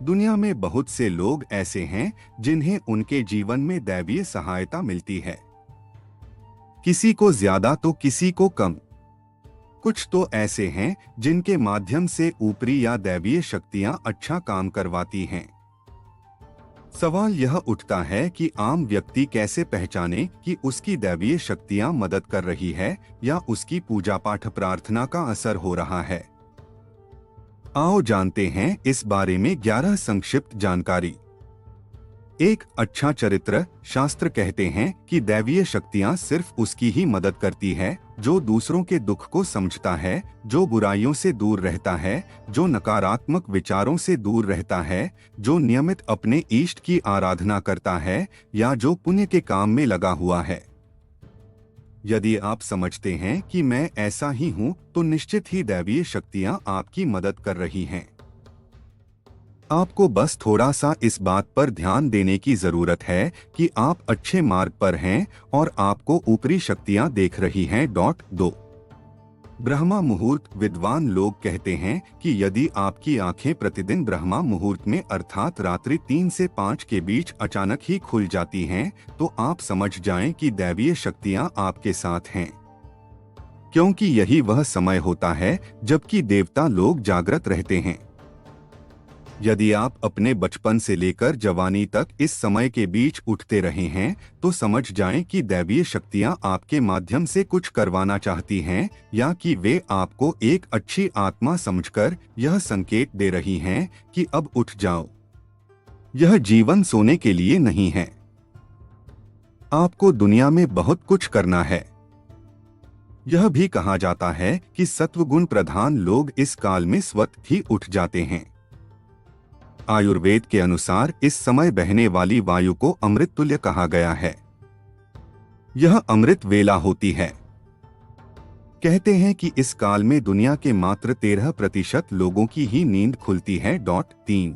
दुनिया में बहुत से लोग ऐसे हैं जिन्हें उनके जीवन में दैवीय सहायता मिलती है। किसी को ज्यादा तो किसी को कम। कुछ तो ऐसे हैं जिनके माध्यम से ऊपरी या दैवीय शक्तियां अच्छा काम करवाती हैं। सवाल यह उठता है कि आम व्यक्ति कैसे पहचाने कि उसकी दैवीय शक्तियां मदद कर रही है या उसकी पूजा पाठ प्रार्थना का असर हो रहा है। आओ जानते हैं इस बारे में 11 संक्षिप्त जानकारी। एक अच्छा चरित्र। शास्त्र कहते हैं कि दैवीय शक्तियां सिर्फ उसकी ही मदद करती है जो दूसरों के दुख को समझता है, जो बुराइयों से दूर रहता है, जो नकारात्मक विचारों से दूर रहता है, जो नियमित अपने इष्ट की आराधना करता है या जो पुण्य के काम में लगा हुआ है। यदि आप समझते हैं कि मैं ऐसा ही हूं, तो निश्चित ही दैवीय शक्तियां आपकी मदद कर रही हैं। आपको बस थोड़ा सा इस बात पर ध्यान देने की जरूरत है कि आप अच्छे मार्ग पर हैं और आपको ऊपरी शक्तियां देख रही हैं। 2 ब्रह्मा मुहूर्त। विद्वान लोग कहते हैं कि यदि आपकी आंखें प्रतिदिन ब्रह्मा मुहूर्त में अर्थात रात्रि 3 से 5 के बीच अचानक ही खुल जाती हैं, तो आप समझ जाएं कि दैवीय शक्तियां आपके साथ हैं, क्योंकि यही वह समय होता है जबकि देवता लोग जागृत रहते हैं। यदि आप अपने बचपन से लेकर जवानी तक इस समय के बीच उठते रहे हैं, तो समझ जाएं कि दैवीय शक्तियां आपके माध्यम से कुछ करवाना चाहती हैं या कि वे आपको एक अच्छी आत्मा समझकर यह संकेत दे रही हैं कि अब उठ जाओ। यह जीवन सोने के लिए नहीं है। आपको दुनिया में बहुत कुछ करना है। यह भी कहा जाता है कि सत्वगुण प्रधान लोग इस काल में स्वतः ही उठ जाते हैं। आयुर्वेद के अनुसार इस समय बहने वाली वायु को अमृत तुल्य कहा गया है। यह अमृत वेला होती है। कहते हैं कि इस काल में दुनिया के मात्र 13% लोगों की ही नींद खुलती है। 3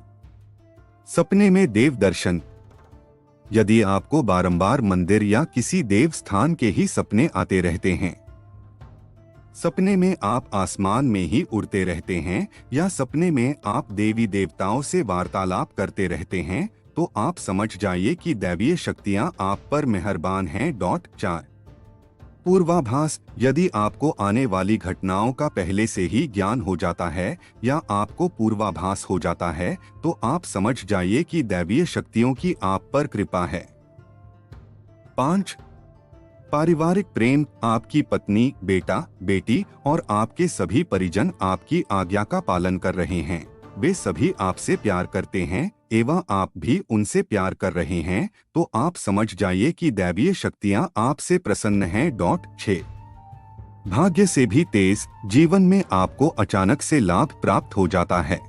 सपने में देव दर्शन। यदि आपको बारंबार मंदिर या किसी देव स्थान के ही सपने आते रहते हैं, सपने में आप आसमान में ही उड़ते रहते हैं या सपने में आप देवी देवताओं से वार्तालाप करते रहते हैं, तो आप समझ जाइए कि दैवीय शक्तियां आप पर मेहरबान हैं। 4 पूर्वाभास। यदि आपको आने वाली घटनाओं का पहले से ही ज्ञान हो जाता है या आपको पूर्वाभास हो जाता है, तो आप समझ जाइए कि दैवीय शक्तियों की आप पर कृपा है। 5 पारिवारिक प्रेम। आपकी पत्नी, बेटा, बेटी और आपके सभी परिजन आपकी आज्ञा का पालन कर रहे हैं। वे सभी आपसे प्यार करते हैं एवं आप भी उनसे प्यार कर रहे हैं, तो आप समझ जाइए कि दैवीय शक्तियां आपसे प्रसन्न हैं। 6 भाग्य से भी तेज। जीवन में आपको अचानक से लाभ प्राप्त हो जाता है।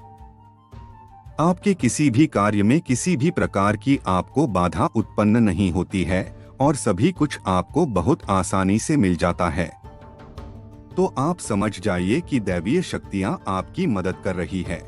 आपके किसी भी कार्य में किसी भी प्रकार की आपको बाधा उत्पन्न नहीं होती है और सभी कुछ आपको बहुत आसानी से मिल जाता है। तो आप समझ जाइए कि दैवीय शक्तियां आपकी मदद कर रही है।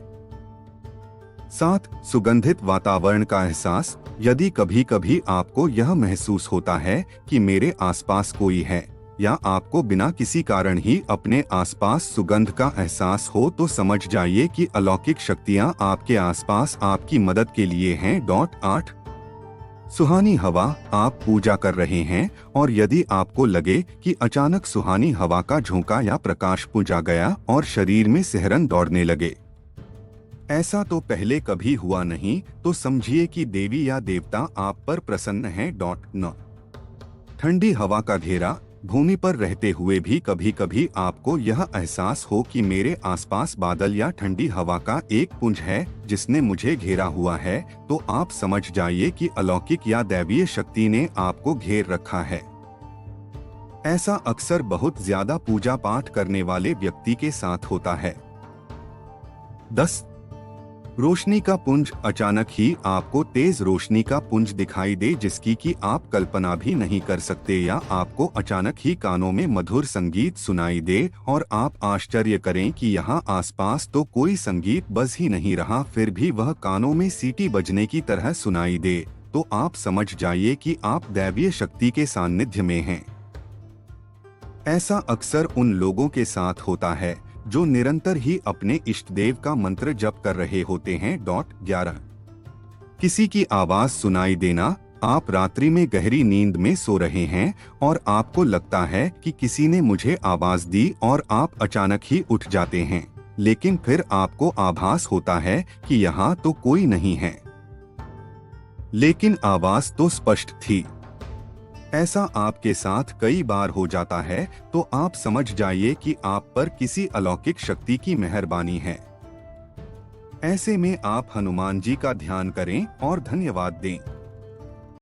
7 सुगंधित वातावरण का एहसास। यदि कभी कभी आपको यह महसूस होता है कि मेरे आसपास कोई है, या आपको बिना किसी कारण ही अपने आसपास सुगंध का एहसास हो, तो समझ जाइए कि अलौकिक शक्तियां आपके आसपास आपकी मदद के लिए हैं। 8 सुहानी हवा। आप पूजा कर रहे हैं और यदि आपको लगे कि अचानक सुहानी हवा का झोंका या प्रकाश पुंजा गया और शरीर में सिहरन दौड़ने लगे, ऐसा तो पहले कभी हुआ नहीं, तो समझिए कि देवी या देवता आप पर प्रसन्न हैं। 9 ठंडी हवा का घेरा। भूमि पर रहते हुए भी कभी कभी आपको यह एहसास हो कि मेरे आसपास बादल या ठंडी हवा का एक पुंज है जिसने मुझे घेरा हुआ है, तो आप समझ जाइए कि अलौकिक या दैवीय शक्ति ने आपको घेर रखा है। ऐसा अक्सर बहुत ज्यादा पूजा पाठ करने वाले व्यक्ति के साथ होता है। 10 रोशनी का पुंज। अचानक ही आपको तेज रोशनी का पुंज दिखाई दे जिसकी कि आप कल्पना भी नहीं कर सकते, या आपको अचानक ही कानों में मधुर संगीत सुनाई दे और आप आश्चर्य करें कि यहाँ आसपास तो कोई संगीत बज ही नहीं रहा, फिर भी वह कानों में सीटी बजने की तरह सुनाई दे, तो आप समझ जाइए कि आप दैवीय शक्ति के सानिध्य में हैं। ऐसा अक्सर उन लोगों के साथ होता है जो निरंतर ही अपने इष्ट देव का मंत्र जप कर रहे होते हैं। 11 किसी की आवाज सुनाई देना। आप रात्रि में गहरी नींद में सो रहे हैं और आपको लगता है कि किसी ने मुझे आवाज दी और आप अचानक ही उठ जाते हैं, लेकिन फिर आपको आभास होता है कि यहाँ तो कोई नहीं है, लेकिन आवाज तो स्पष्ट थी। ऐसा आपके साथ कई बार हो जाता है तो आप समझ जाइए कि आप पर किसी अलौकिक शक्ति की मेहरबानी है। ऐसे में आप हनुमान जी का ध्यान करें और धन्यवाद दें।